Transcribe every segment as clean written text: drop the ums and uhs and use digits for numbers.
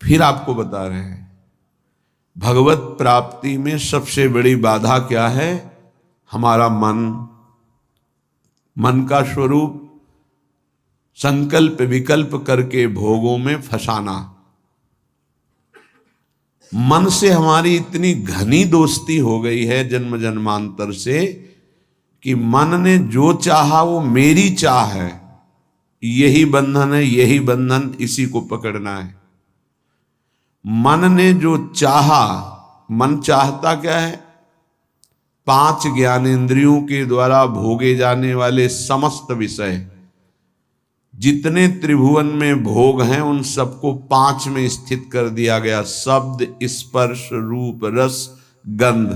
फिर आपको बता रहे हैं भगवत प्राप्ति में सबसे बड़ी बाधा क्या है? हमारा मन, मन का स्वरूप संकल्प विकल्प करके भोगों में फंसाना। मन से हमारी इतनी घनी दोस्ती हो गई है जन्म जन्मांतर से कि मन ने जो चाहा वो मेरी चाह है, यही बंधन है, यही बंधन, इसी को पकड़ना है। मन ने जो चाहा, मन चाहता क्या है? 5 ज्ञानेंद्रियों के द्वारा भोगे जाने वाले समस्त विषय, जितने त्रिभुवन में भोग हैं उन सबको 5 में स्थित कर दिया गया। शब्द, स्पर्श, रूप, रस, गंध,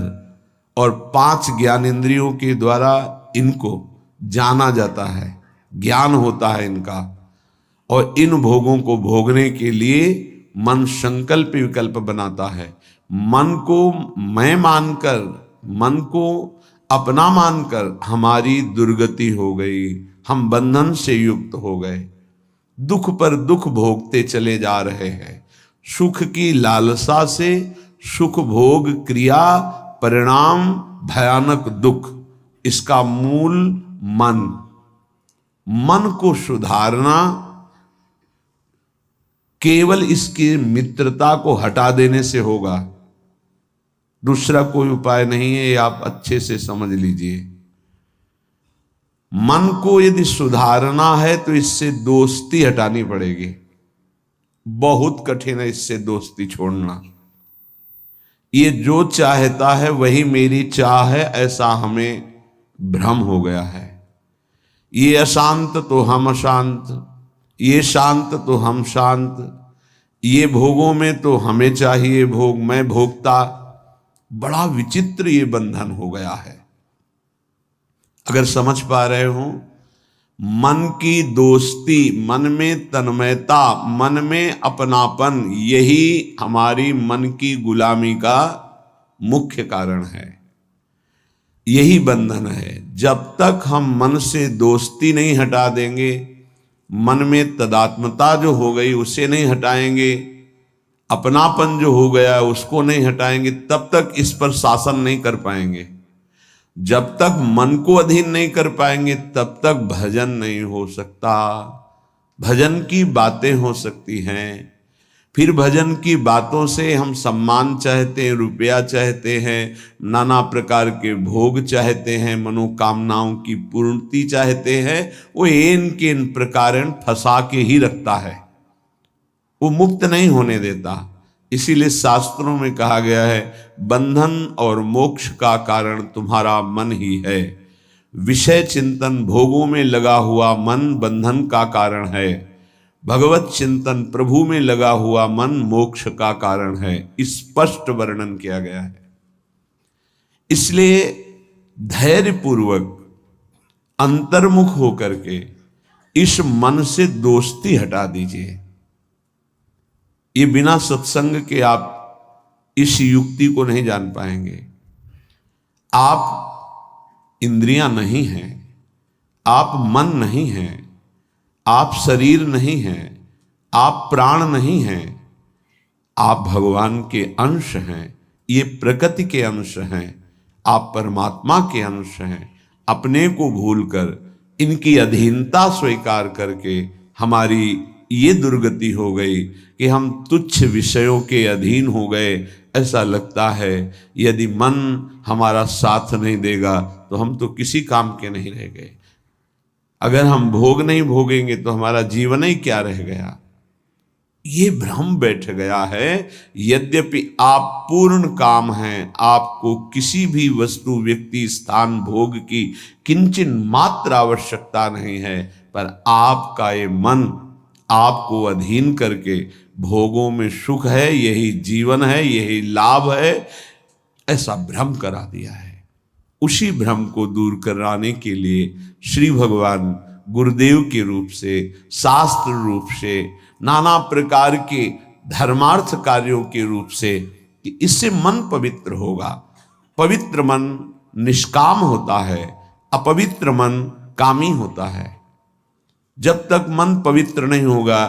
और 5 ज्ञानेंद्रियों के द्वारा इनको जाना जाता है, ज्ञान होता है इनका। और इन भोगों को भोगने के लिए मन संकल्प विकल्प बनाता है। मन को मैं मानकर, मन को अपना मानकर हमारी दुर्गति हो गई, हम बंधन से युक्त हो गए, दुख पर दुख भोगते चले जा रहे हैं। सुख की लालसा से सुख भोग क्रिया परिणाम भयानक दुख, इसका मूल मन। मन को सुधारना केवल इसकी मित्रता को हटा देने से होगा, दूसरा कोई उपाय नहीं है। ये आप अच्छे से समझ लीजिए। मन को यदि सुधारना है तो इससे दोस्ती हटानी पड़ेगी। बहुत कठिन है इससे दोस्ती छोड़ना। ये जो चाहता है वही मेरी चाह है, ऐसा हमें भ्रम हो गया है। ये अशांत तो हम अशांत, ये शांत तो हम शांत, ये भोगों में तो हमें चाहिए भोग, मैं भोगता। बड़ा विचित्र ये बंधन हो गया है। अगर समझ पा रहे हो, मन की दोस्ती, मन में तन्मयता, मन में अपनापन, यही हमारी मन की गुलामी का मुख्य कारण है, यही बंधन है। जब तक हम मन से दोस्ती नहीं हटा देंगे, मन में तदात्मता जो हो गई उसे नहीं हटाएंगे, अपनापन जो हो गया उसको नहीं हटाएंगे, तब तक इस पर शासन नहीं कर पाएंगे। जब तक मन को अधीन नहीं कर पाएंगे तब तक भजन नहीं हो सकता। भजन की बातें हो सकती हैं, फिर भजन की बातों से हम सम्मान चाहते हैं, रुपया चाहते हैं, नाना प्रकार के भोग चाहते हैं, मनोकामनाओं की पूर्ति चाहते हैं। वो इन के इन प्रकार फंसा के ही रखता है, वो मुक्त नहीं होने देता। इसीलिए शास्त्रों में कहा गया है, बंधन और मोक्ष का कारण तुम्हारा मन ही है। विषय चिंतन, भोगों में लगा हुआ मन बंधन का कारण है। भगवत चिंतन, प्रभु में लगा हुआ मन मोक्ष का कारण है। स्पष्ट वर्णन किया गया है। इसलिए धैर्यपूर्वक अंतर्मुख होकर के इस मन से दोस्ती हटा दीजिए। ये बिना सत्संग के आप इस युक्ति को नहीं जान पाएंगे। आप इंद्रियां नहीं हैं, आप मन नहीं हैं, आप शरीर नहीं हैं, आप प्राण नहीं हैं, आप भगवान के अंश हैं, ये प्रकृति के अंश हैं, आप परमात्मा के अंश हैं। अपने को भूलकर इनकी अधीनता स्वीकार करके हमारी ये दुर्गति हो गई कि हम तुच्छ विषयों के अधीन हो गए। ऐसा लगता है यदि मन हमारा साथ नहीं देगा तो हम तो किसी काम के नहीं रह गए। अगर हम भोग नहीं भोगेंगे तो हमारा जीवन ही क्या रह गया। ये भ्रम बैठ गया है। यद्यपि आप पूर्ण काम हैं, आपको किसी भी वस्तु, व्यक्ति, स्थान, भोग की किंचिन मात्र आवश्यकता नहीं है, पर आपका ये मन आपको अधीन करके भोगों में सुख है, यही जीवन है, यही लाभ है, ऐसा भ्रम करा दिया है। उसी भ्रम को दूर कराने के लिए श्री भगवान गुरुदेव के रूप से, शास्त्र रूप से, नाना प्रकार के धर्मार्थ कार्यों के रूप से, कि इससे मन पवित्र होगा। पवित्र मन निष्काम होता है, अपवित्र मन कामी होता है। जब तक मन पवित्र नहीं होगा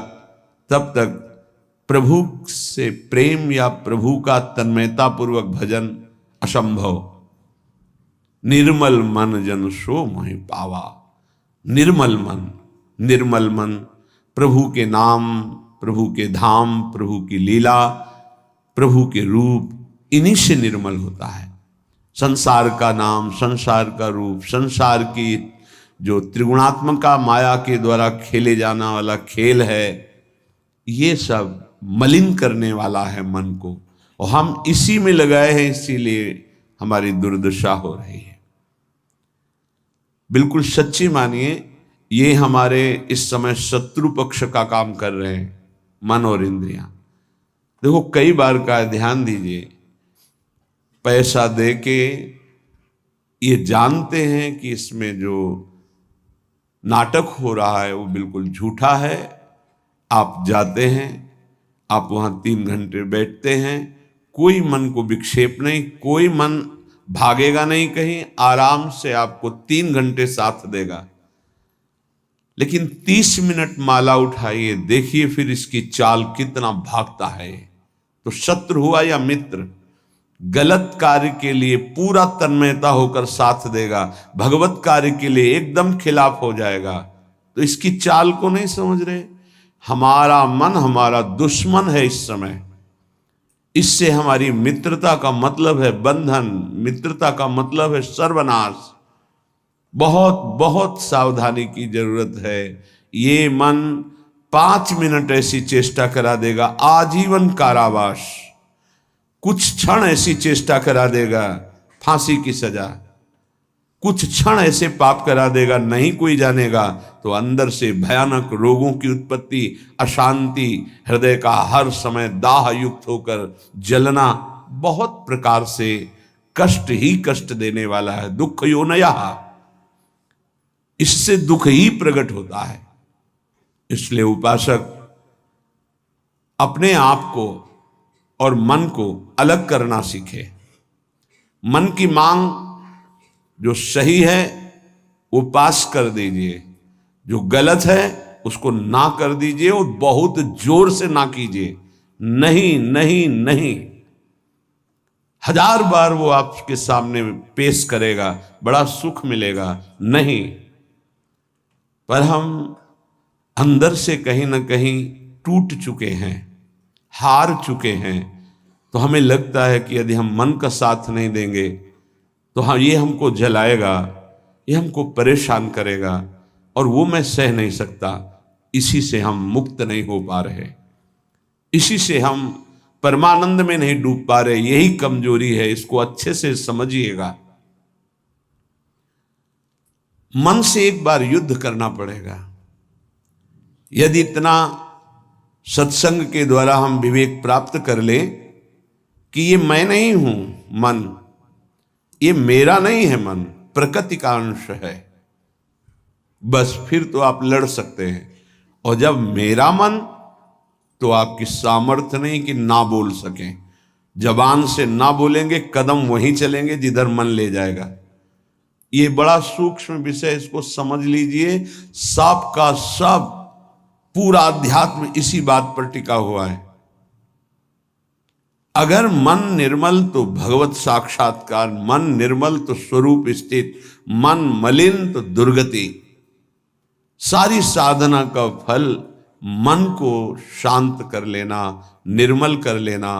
तब तक प्रभु से प्रेम या प्रभु का तन्मयता पूर्वक भजन असंभव। निर्मल मन जन सो मोहि पावा। निर्मल मन प्रभु के नाम, प्रभु के धाम, प्रभु की लीला, प्रभु के रूप, इन्हीं से निर्मल होता है। संसार का नाम, संसार का रूप, संसार की जो त्रिगुणात्मका माया के द्वारा खेले जाना वाला खेल है, ये सब मलिन करने वाला है मन को, और हम इसी में लगाए हैं, इसीलिए हमारी दुर्दशा हो रही है। बिल्कुल सच्ची मानिए, ये हमारे इस समय शत्रु पक्ष का काम कर रहे हैं, मन और इंद्रियां। देखो, कई बार का ध्यान दीजिए, पैसा दे के ये जानते हैं कि इसमें जो नाटक हो रहा है वो बिल्कुल झूठा है। आप जाते हैं, आप वहाँ 3 घंटे बैठते हैं, कोई मन को विक्षेप नहीं, कोई मन भागेगा नहीं कहीं, आराम से आपको 3 घंटे साथ देगा। लेकिन 30 मिनट माला उठाइए, देखिए फिर इसकी चाल कितना भागता है। तो शत्रु हुआ या मित्र, गलत कार्य के लिए पूरा तन्मयता होकर साथ देगा, भगवत कार्य के लिए एकदम खिलाफ हो जाएगा। तो इसकी चाल को नहीं समझ रहे। हमारा मन हमारा दुश्मन है इस समय। इससे हमारी मित्रता का मतलब है बंधन, मित्रता का मतलब है सर्वनाश। बहुत बहुत सावधानी की जरूरत है। ये मन 5 मिनट ऐसी चेष्टा करा देगा, आजीवन कारावास। कुछ क्षण ऐसी चेष्टा करा देगा, फांसी की सजा। कुछ क्षण ऐसे पाप करा देगा, नहीं कोई जानेगा, तो अंदर से भयानक रोगों की उत्पत्ति, अशांति, हृदय का हर समय दाह युक्त होकर जलना, बहुत प्रकार से कष्ट ही कष्ट देने वाला है। दुख योनया, इससे दुख ही प्रकट होता है। इसलिए उपासक अपने आप को और मन को अलग करना सीखे। मन की मांग जो सही है वो पास कर दीजिए, जो गलत है उसको ना कर दीजिए, और बहुत जोर से ना कीजिए। नहीं नहीं नहीं, 1000 बार वो आपके सामने पेश करेगा, बड़ा सुख मिलेगा। नहीं, पर हम अंदर से कहीं ना कहीं टूट चुके हैं, हार चुके हैं। तो हमें लगता है कि यदि हम मन का साथ नहीं देंगे तो हाँ, ये हमको जलाएगा, ये हमको परेशान करेगा, और वो मैं सह नहीं सकता। इसी से हम मुक्त नहीं हो पा रहे, इसी से हम परमानंद में नहीं डूब पा रहे। यही कमजोरी है, इसको अच्छे से समझिएगा। मन से एक बार युद्ध करना पड़ेगा। यदि इतना सत्संग के द्वारा हम विवेक प्राप्त कर ले कि ये मैं नहीं हूं, मन ये मेरा नहीं है, मन प्रकृति का अंश है, बस फिर तो आप लड़ सकते हैं। और जब मेरा मन, तो आपकी सामर्थ्य नहीं कि ना बोल सकें। जबान से ना बोलेंगे, कदम वहीं चलेंगे जिधर मन ले जाएगा। ये बड़ा सूक्ष्म विषय, इसको समझ लीजिए। सब का सब पूरा अध्यात्म इसी बात पर टिका हुआ है। अगर मन निर्मल तो भगवत साक्षात्कार, मन निर्मल तो स्वरूप स्थित, मन मलिन तो दुर्गति। सारी साधना का फल मन को शांत कर लेना, निर्मल कर लेना,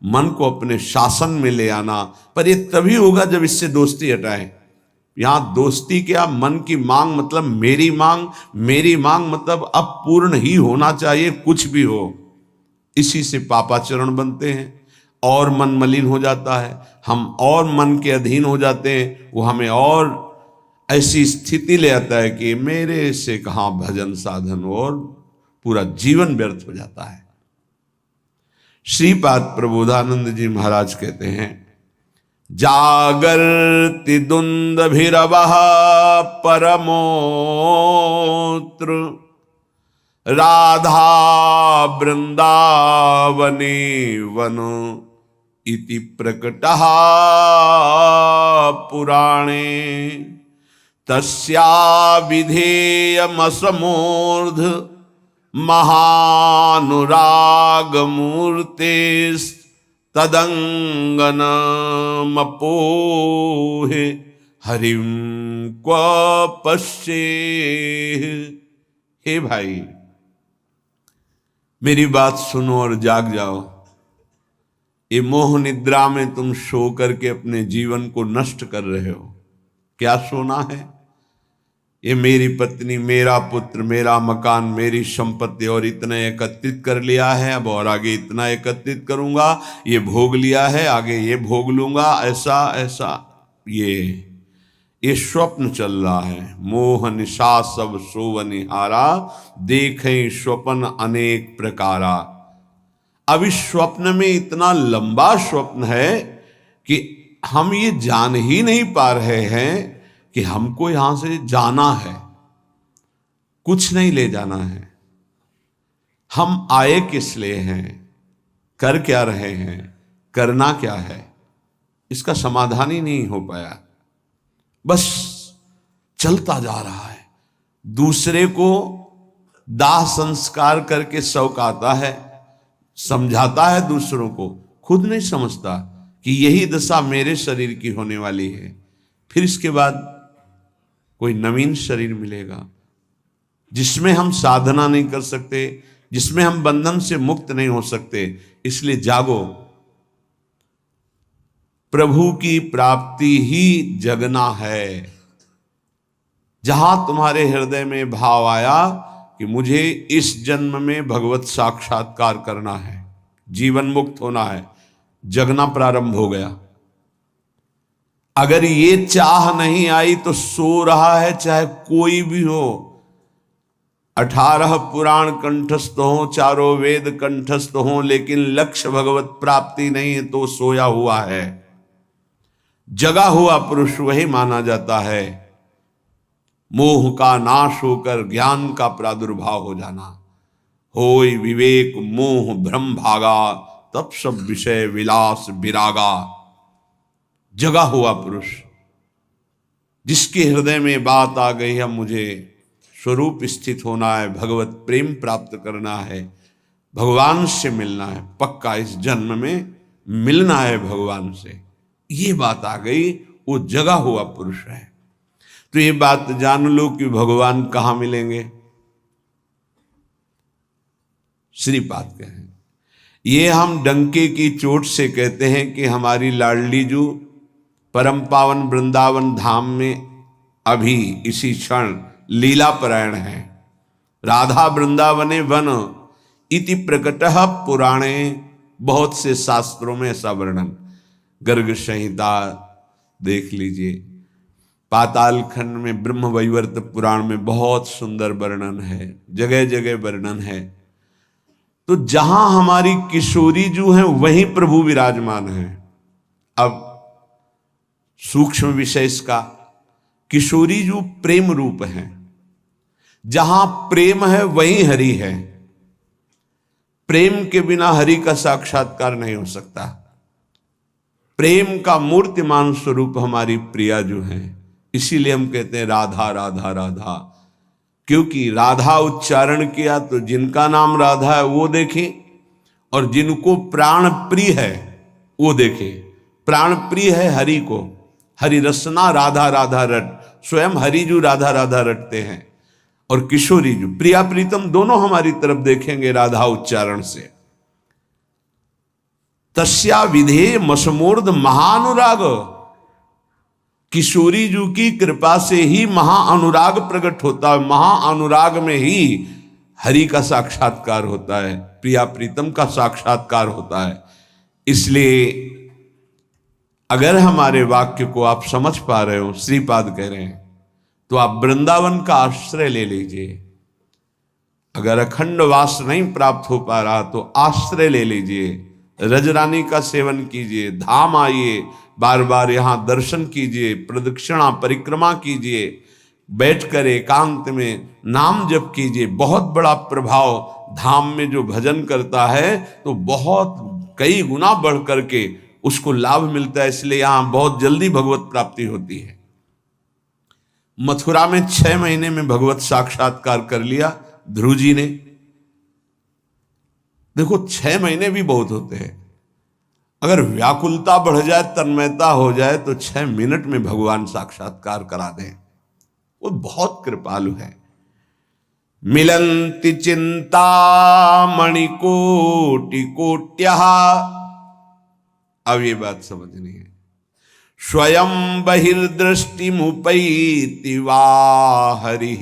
मन को अपने शासन में ले आना। पर ये तभी होगा जब इससे दोस्ती हटाएं। यहां दोस्ती क्या, मन की मांग मतलब मेरी मांग, मेरी मांग मतलब अब पूर्ण ही होना चाहिए, कुछ भी हो। इसी से पापाचरण बनते हैं और मन मलिन हो जाता है। हम और मन के अधीन हो जाते हैं, वो हमें और ऐसी स्थिति ले आता है कि मेरे से कहाँ भजन साधन, और पूरा जीवन व्यर्थ हो जाता है। श्रीपाद प्रबोधानंद जी महाराज कहते हैं, जागर्ति दुंदभिरवः परमोत्र राधा वृंदावने वनो इति प्रकटः पुराणे तस्या विधेयमसमूर्ध महानुराग मूर्ते तदंगनमपोहे हरिम क्व पश्ये। हे भाई, मेरी बात सुनो और जाग जाओ। ये मोह निद्रा में तुम सो करके अपने जीवन को नष्ट कर रहे हो। क्या सोना है? ये मेरी पत्नी, मेरा पुत्र, मेरा मकान, मेरी संपत्ति और इतना एकत्रित कर लिया है, अब और आगे इतना एकत्रित करूंगा, ये भोग लिया है, आगे ये भोग लूंगा, ऐसा ऐसा। ये स्वप्न चल रहा है। मोह निशा सब सोवनिहारा, देखें स्वप्न अनेक प्रकारा। अब इस स्वप्न में इतना लंबा स्वप्न है कि हम ये जान ही नहीं पा रहे हैं कि हमको यहां से जाना है, कुछ नहीं ले जाना है। हम आए किस लिए हैं, कर क्या रहे हैं, करना क्या है, इसका समाधान ही नहीं हो पाया। बस चलता जा रहा है। दूसरे को दाह संस्कार करके शौक आता है, समझाता है दूसरों को, खुद नहीं समझता कि यही दशा मेरे शरीर की होने वाली है। फिर इसके बाद कोई नवीन शरीर मिलेगा जिसमें हम साधना नहीं कर सकते, जिसमें हम बंधन से मुक्त नहीं हो सकते। इसलिए जागो, प्रभु की प्राप्ति ही जगना है। जहां तुम्हारे हृदय में भाव आया कि मुझे इस जन्म में भगवत साक्षात्कार करना है, जीवन मुक्त होना है, जगना प्रारंभ हो गया। अगर ये चाह नहीं आई तो सो रहा है, चाहे कोई भी हो। 18 पुराण कंठस्थ हो, चारों वेद कंठस्थ हो, लेकिन लक्ष्य भगवत प्राप्ति नहीं है तो सोया हुआ है। जगा हुआ पुरुष वही माना जाता है। मोह का नाश होकर ज्ञान का प्रादुर्भाव हो जाना। होय विवेक मोह भ्रम भागा, तब सब विषय विलास विरागा। जगा हुआ पुरुष जिसके हृदय में बात आ गई है, मुझे स्वरूप स्थित होना है, भगवत प्रेम प्राप्त करना है, भगवान से मिलना है, पक्का इस जन्म में मिलना है भगवान से, ये बात आ गई, वो जगा हुआ पुरुष है। तो ये बात जान लो कि भगवान कहां मिलेंगे। श्रीपाद कहें, ये हम डंके की चोट से कहते हैं कि हमारी लाडली जू परम पावन वृंदावन धाम में अभी इसी क्षण लीला परायण है। राधा वृंदावने वन इति प्रकटः पुराणे, बहुत से शास्त्रों में ऐसा वर्णन, गर्ग संहिता देख लीजिए, पाताल खंड में ब्रह्म वैवर्त पुराण में बहुत सुंदर वर्णन है, जगह जगह वर्णन है। तो जहां हमारी किशोरी जो है वहीं प्रभु विराजमान है। अब सूक्ष्म विषय इसका, किशोरी जो प्रेम रूप है, जहां प्रेम है वहीं हरि है। प्रेम के बिना हरि का साक्षात्कार नहीं हो सकता। प्रेम का मूर्तिमान स्वरूप हमारी प्रिया जो है, इसीलिए हम कहते हैं राधा राधा राधा, क्योंकि राधा उच्चारण किया तो जिनका नाम राधा है वो देखे, और जिनको प्राण प्रिय है वो देखे। प्राण प्रिय है हरि को, हरि रसना राधा राधा रट, स्वयं हरि जो राधा राधा रटते हैं, और किशोरी जो प्रिया प्रीतम दोनों हमारी तरफ देखेंगे राधा उच्चारण से। तस्या विधेय मसमूर्ध महानुराग, किशोरी जू की कृपा से ही महाअनुराग प्रकट होता है। महाअनुराग में ही हरि का साक्षात्कार होता है, प्रिया प्रीतम का साक्षात्कार होता है। इसलिए अगर हमारे वाक्य को आप समझ पा रहे हो, श्रीपाद कह रहे हैं, तो आप वृंदावन का आश्रय ले लीजिए। अगर अखंड वास नहीं प्राप्त हो पा रहा तो आश्रय ले लीजिए, रजरानी का सेवन कीजिए, धाम आइए, बार बार यहाँ दर्शन कीजिए, प्रदक्षिणा परिक्रमा कीजिए, बैठकर एकांत में नाम जप कीजिए। बहुत बड़ा प्रभाव धाम में जो भजन करता है तो बहुत कई गुना बढ़ करके उसको लाभ मिलता है। इसलिए यहाँ बहुत जल्दी भगवत प्राप्ति होती है। मथुरा में 6 महीने में भगवत साक्षात्कार कर लिया ध्रुव जी ने, देखो 6 महीने भी बहुत होते हैं। अगर व्याकुलता बढ़ जाए, तन्मयता हो जाए, तो 6 मिनट में भगवान साक्षात्कार करा दें। वो बहुत कृपालु है। मिलन्ति चिंता मणिकोटि कोट्यः, अब ये बात समझनी है। स्वयं बहिर्दृष्टिमुपैति वा हरिः,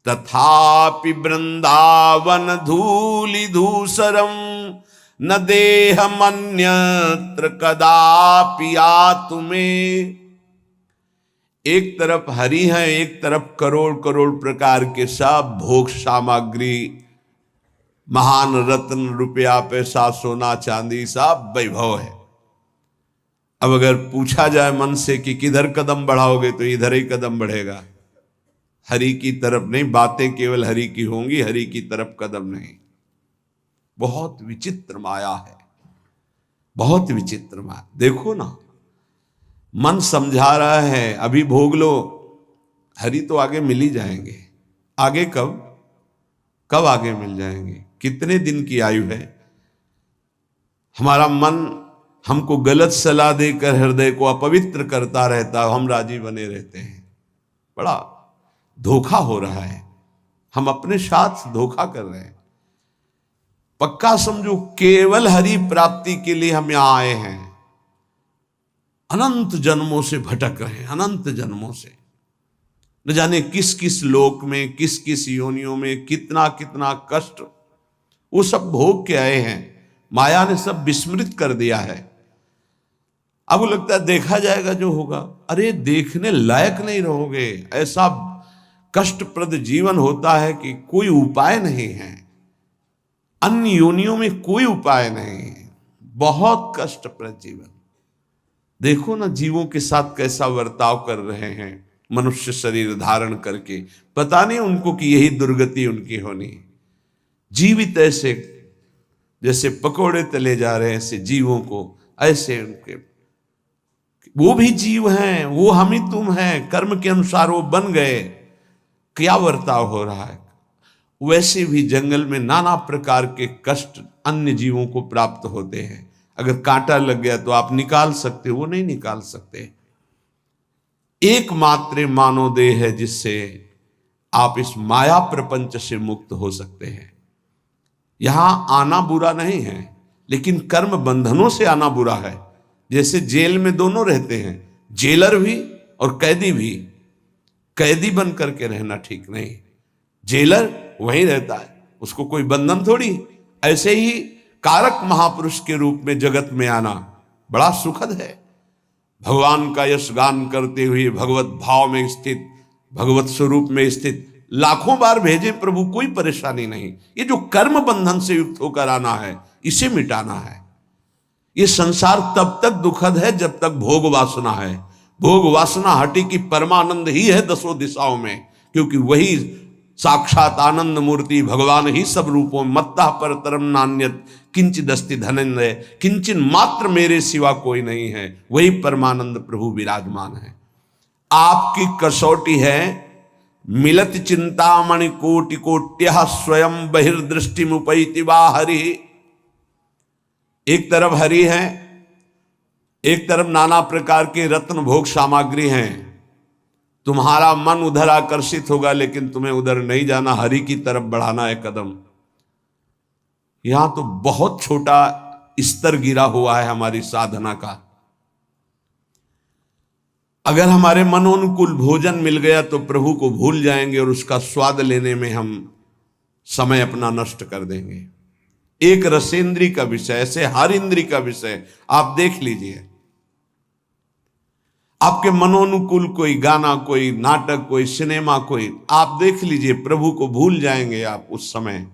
तथापि वृंदावन धूलि धूसरम न देहमन्यत्र कदापि आतुमे। एक तरफ हरि है, एक तरफ करोड़ करोड़ प्रकार के सब भोग सामग्री, महान रत्न, रुपया, पैसा, सोना, चांदी, सब वैभव है। अब अगर पूछा जाए मन से कि किधर कदम बढ़ाओगे, तो इधर ही कदम बढ़ेगा, हरि की तरफ नहीं। बातें केवल हरि की होंगी, हरि की तरफ कदम नहीं। बहुत विचित्र माया है, बहुत विचित्र माया। देखो ना, मन समझा रहा है अभी भोग लो, हरि तो आगे मिल ही जाएंगे। आगे कब कब आगे मिल जाएंगे? कितने दिन की आयु है? हमारा मन हमको गलत सलाह देकर हृदय को अपवित्र करता रहता, हम राजी बने रहते हैं। बड़ा धोखा हो रहा है, हम अपने साथ धोखा कर रहे हैं। पक्का समझो, केवल हरि प्राप्ति के लिए हम यहां आए हैं। अनंत जन्मों से भटक रहे हैं, अनंत जन्मों से, न जाने किस किस लोक में, किस किस योनियों में कितना कितना कष्ट वो सब भोग के आए हैं। माया ने सब विस्मृत कर दिया है। अब लगता है देखा जाएगा जो होगा। अरे देखने लायक नहीं रहोगे। ऐसा कष्टप्रद जीवन होता है कि कोई उपाय नहीं है। अन्य योनियों में कोई उपाय नहीं है। बहुत कष्टप्रद जीवन। देखो ना जीवों के साथ कैसा बर्ताव कर रहे हैं, मनुष्य शरीर धारण करके। पता नहीं उनको कि यही दुर्गति उनकी होनी है। जीवित ऐसे जैसे पकोड़े तले जा रहे हैं, ऐसे जीवों को, ऐसे उनके, वो भी जीव हैं, वो हम ही तुम हैं, कर्म के अनुसार वो बन गए। क्या बर्ताव हो रहा है। वैसे भी जंगल में नाना प्रकार के कष्ट अन्य जीवों को प्राप्त होते हैं। अगर कांटा लग गया तो आप निकाल सकते, वो नहीं निकाल सकते। एकमात्र मानव देह है जिससे आप इस माया प्रपंच से मुक्त हो सकते हैं। यहां आना बुरा नहीं है, लेकिन कर्म बंधनों से आना बुरा है। जैसे जेल में दोनों रहते हैं, जेलर भी और कैदी भी। कैदी बन करके रहना ठीक नहीं, जेलर वहीं रहता है, उसको कोई बंधन थोड़ी। ऐसे ही कारक महापुरुष के रूप में जगत में आना बड़ा सुखद है। भगवान का यश गान करते हुए भगवत भाव में स्थित, भगवत स्वरूप में स्थित लाखों बार भेजे प्रभु, कोई परेशानी नहीं। ये जो कर्म बंधन से युक्त होकर आना है, इसे मिटाना है। ये संसार तब तक दुखद है जब तक भोग वासना है। भोग वासना हटी की परमानंद ही है दसों दिशाओं में, क्योंकि वही साक्षात आनंद मूर्ति भगवान ही सब रूपों मत्ता पर तरम नान्यत किंचिदस्ति धनंजय, किंचन मात्र मेरे सिवा कोई नहीं है। वही परमानंद प्रभु विराजमान है। आपकी कसौटी है मिलत चिंतामणि कोटि कोट्यः स्वयं बहिर्दृष्टि मुपैति वा हरि। एक तरफ हरि है, एक तरफ नाना प्रकार के रत्न भोग सामग्री हैं। तुम्हारा मन उधर आकर्षित होगा, लेकिन तुम्हें उधर नहीं जाना, हरि की तरफ बढ़ाना है कदम। यहां तो बहुत छोटा स्तर गिरा हुआ है हमारी साधना का। अगर हमारे मनोनुकूल भोजन मिल गया तो प्रभु को भूल जाएंगे और उसका स्वाद लेने में हम समय अपना नष्ट कर देंगे। एक रसेंद्री का विषय, ऐसे हर इंद्री का विषय आप देख लीजिए। आपके मनोनुकूल कोई गाना, कोई नाटक, कोई सिनेमा, कोई आप देख लीजिए, प्रभु को भूल जाएंगे आप उस समय,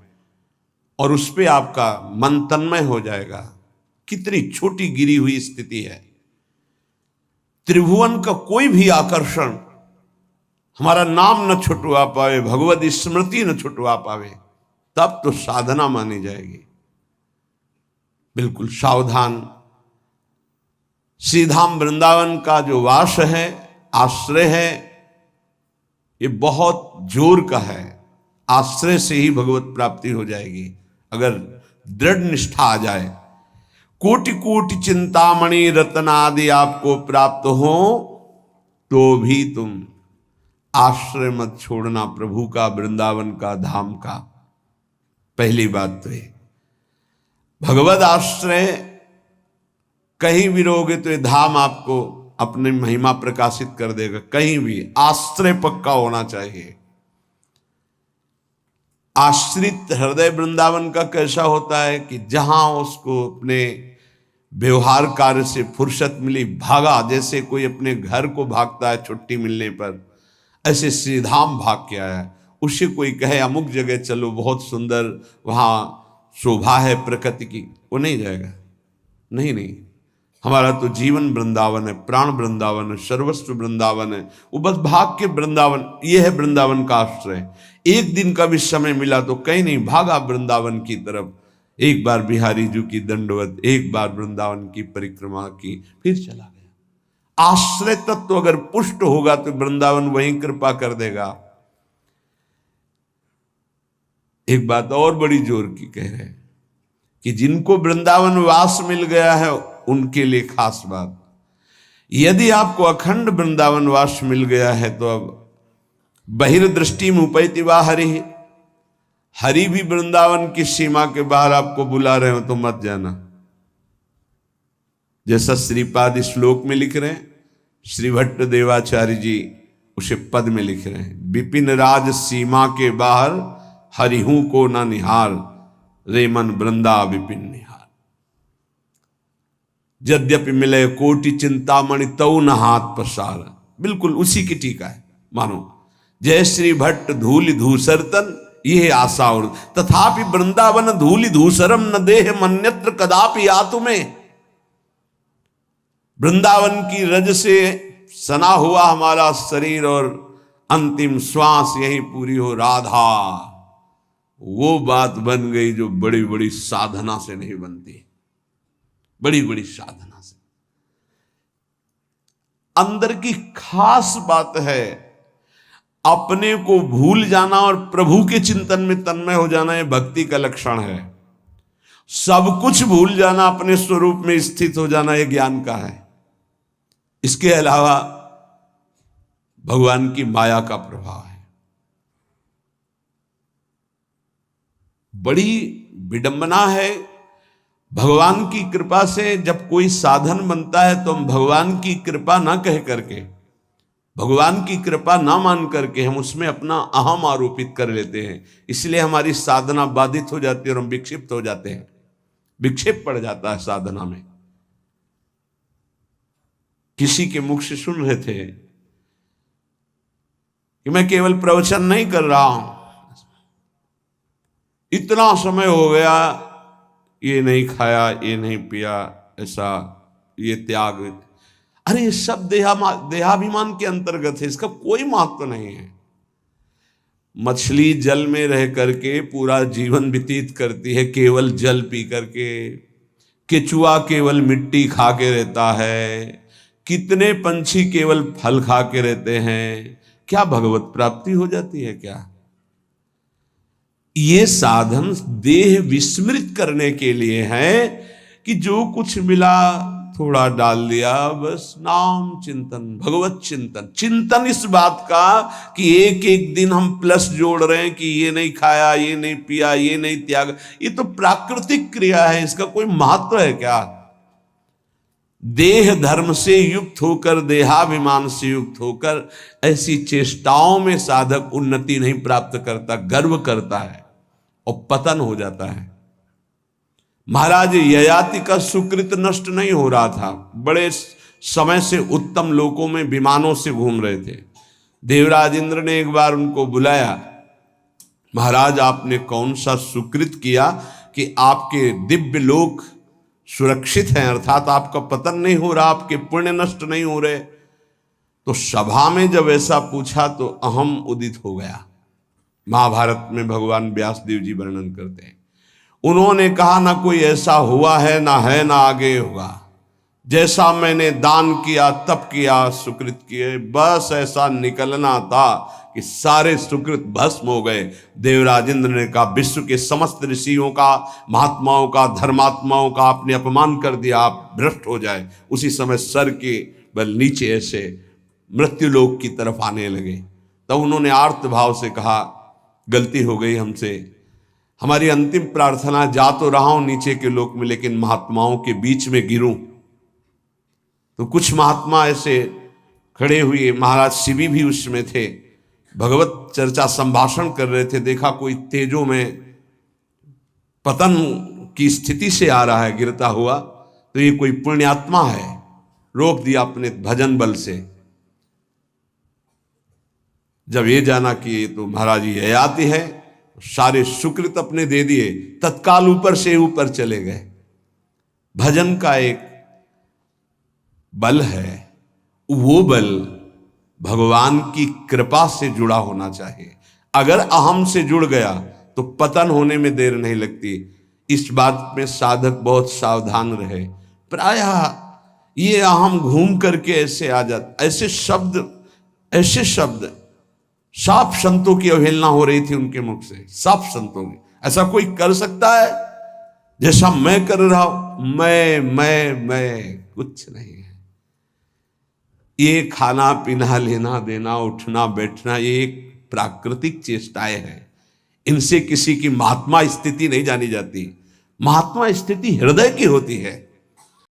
और उस पे आपका मन तन्मय हो जाएगा। कितनी छोटी गिरी हुई स्थिति है। त्रिभुवन का कोई भी आकर्षण हमारा नाम न छुटवा पावे, भगवत स्मृति न छुटवा पावे, तब तो साधना मानी जाएगी। बिल्कुल सावधान। श्रीधाम वृंदावन का जो वास है, आश्रय है, ये बहुत जोर का है। आश्रय से ही भगवत प्राप्ति हो जाएगी। अगर दृढ़ निष्ठा आ जाए, कोटि कोटि चिंतामणि रत्न आदि आपको प्राप्त हो, तो भी तुम आश्रय मत छोड़ना प्रभु का, वृंदावन का, धाम का। पहली बात तो ये भगवद आश्रय कहीं भी रहोगे तो ये धाम आपको अपनी महिमा प्रकाशित कर देगा। कहीं भी आश्रय पक्का होना चाहिए। आश्रित हृदय वृंदावन का कैसा होता है कि जहां उसको अपने व्यवहार कार्य से फुर्सत मिली, भागा, जैसे कोई अपने घर को भागता है छुट्टी मिलने पर, ऐसे श्रीधाम भाग के आया। उससे कोई कहे अमुक जगह चलो बहुत सुंदर, वहां शोभा है प्रकृति की, वो नहीं जाएगा। नहीं, हमारा तो जीवन वृंदावन है, प्राण वृंदावन है, सर्वस्व वृंदावन है। वो बस भाग के वृंदावन, ये है वृंदावन का आश्रय। एक दिन का भी समय मिला तो कहीं नहीं, भागा वृंदावन की तरफ। एक बार बिहारी जी की दंडवत, एक बार वृंदावन की परिक्रमा की, फिर चला गया। आश्रय तत्व अगर पुष्ट होगा तो वृंदावन वहीं कृपा कर देगा। एक बात और बड़ी जोर की कह रहे हैं कि जिनको वृंदावन वास मिल गया है उनके लिए खास बात, यदि आपको अखंड वृंदावन वास मिल गया है तो अब बहिर्दृष्टि में उपैति वा हरि, हरि भी वृंदावन की सीमा के बाहर आपको बुला रहे हो तो मत जाना। जैसा श्रीपाद श्लोक में लिख रहे हैं, श्री भट्ट देवाचार्य जी उसे पद में लिख रहे हैं, विपिन राज सीमा के बाहर हरिहू को न निहार, रे मन वृंदा विपिन निहार। यद्यपि मिले कोटि चिंतामणि तऊ न हाथ पसार। बिल्कुल उसी की टीका है, मानो जय श्री भट्ट धूलि धूसरतन ये आशा और, तथापि वृंदावन धूलि धूसरम न देह मन्यत्र कदापि आतु में। वृंदावन की रज से सना हुआ हमारा शरीर और अंतिम श्वास यही पूरी हो राधा, वो बात बन गई जो बड़ी बड़ी साधना से नहीं बनती, बड़ी बड़ी साधना से। अंदर की खास बात है अपने को भूल जाना और प्रभु के चिंतन में तन्मय हो जाना, यह भक्ति का लक्षण है। सब कुछ भूल जाना, अपने स्वरूप में स्थित हो जाना, यह ज्ञान का है। इसके अलावा भगवान की माया का प्रभाव है। बड़ी विडंबना है, भगवान की कृपा से जब कोई साधन बनता है तो हम भगवान की कृपा ना कह करके, भगवान की कृपा ना मान करके हम उसमें अपना अहम आरोपित कर लेते हैं। इसलिए हमारी साधना बाधित हो जाती है और हम विक्षिप्त हो जाते हैं, विक्षेप पड़ जाता है साधना में। किसी के मुख से सुन रहे थे कि मैं केवल प्रवचन नहीं कर रहा हूं, इतना समय हो गया, ये नहीं खाया, ये नहीं पिया, ऐसा, ये त्याग। अरे ये सब देहाभिमान के अंतर्गत है, इसका कोई महत्व नहीं है। मछली जल में रह करके पूरा जीवन व्यतीत करती है केवल जल पी करके, केचुआ केवल मिट्टी खा के रहता है, कितने पंछी केवल फल खा के रहते हैं। क्या भगवत प्राप्ति हो जाती है क्या? ये साधन देह विस्मृत करने के लिए है कि जो कुछ मिला थोड़ा डाल दिया, बस नाम चिंतन, भगवत चिंतन। चिंतन इस बात का कि एक एक दिन हम प्लस जोड़ रहे हैं कि ये नहीं खाया, ये नहीं पिया, ये नहीं त्याग, ये तो प्राकृतिक क्रिया है, इसका कोई महत्व है क्या? देह धर्म से युक्त होकर, देहाभिमान से युक्त होकर ऐसी चेष्टाओं में साधक उन्नति नहीं प्राप्त करता, गर्व करता है और पतन हो जाता है। महाराज ययाति का सुकृत नष्ट नहीं हो रहा था, बड़े समय से उत्तम लोकों में विमानों से घूम रहे थे। देवराज इंद्र ने एक बार उनको बुलाया, महाराज आपने कौन सा सुकृत किया कि आपके दिव्य लोक सुरक्षित हैं, अर्थात आपका पतन नहीं हो रहा, आपके पुण्य नष्ट नहीं हो रहे। तो सभा में जब ऐसा पूछा तो अहम उदित हो गया। महाभारत में भगवान व्यासदेव जी वर्णन करते हैं, उन्होंने कहा ना कोई ऐसा हुआ है, ना है, ना आगे होगा। जैसा मैंने दान किया, तप किया, सुकृत किए, बस ऐसा निकलना था कि सारे सुकृत भस्म हो गए। देवराज इंद्र ने कहा विश्व के समस्त ऋषियों का, महात्माओं का, धर्मात्माओं का आपने अपमान कर दिया, आप भ्रष्ट हो जाए। उसी समय सर के बल नीचे ऐसे मृत्युलोक की तरफ आने लगे। तब उन्होंने आर्त भाव से कहा गलती हो गई हमसे, हमारी अंतिम प्रार्थना, जा तो रहा हूं नीचे के लोक में लेकिन महात्माओं के बीच में गिरूं। तो कुछ महात्मा ऐसे खड़े हुए, महाराज शिवी भी उसमें थे, भगवत चर्चा संभाषण कर रहे थे। देखा कोई तेजों में पतन की स्थिति से आ रहा है गिरता हुआ, तो ये कोई पुण्यात्मा है। रोक दिया अपने भजन बल से। जब ये जाना कि तो महाराज ये आती है, सारे सुकृत अपने दे दिए, तत्काल ऊपर से ऊपर चले गए। भजन का एक बल है, वो बल भगवान की कृपा से जुड़ा होना चाहिए। अगर अहम से जुड़ गया तो पतन होने में देर नहीं लगती। इस बात में साधक बहुत सावधान रहे। प्रायः ये अहम घूम करके ऐसे आ जाता, ऐसे शब्द साफ संतों की अवहेलना हो रही थी उनके मुख से, साफ संतों की। ऐसा कोई कर सकता है जैसा मैं कर रहा हूं? मैं कुछ नहीं है। ये खाना पीना, लेना देना, उठना बैठना, ये एक प्राकृतिक चेष्टाएं हैं। इनसे किसी की महात्मा स्थिति नहीं जानी जाती। महात्मा स्थिति हृदय की होती है।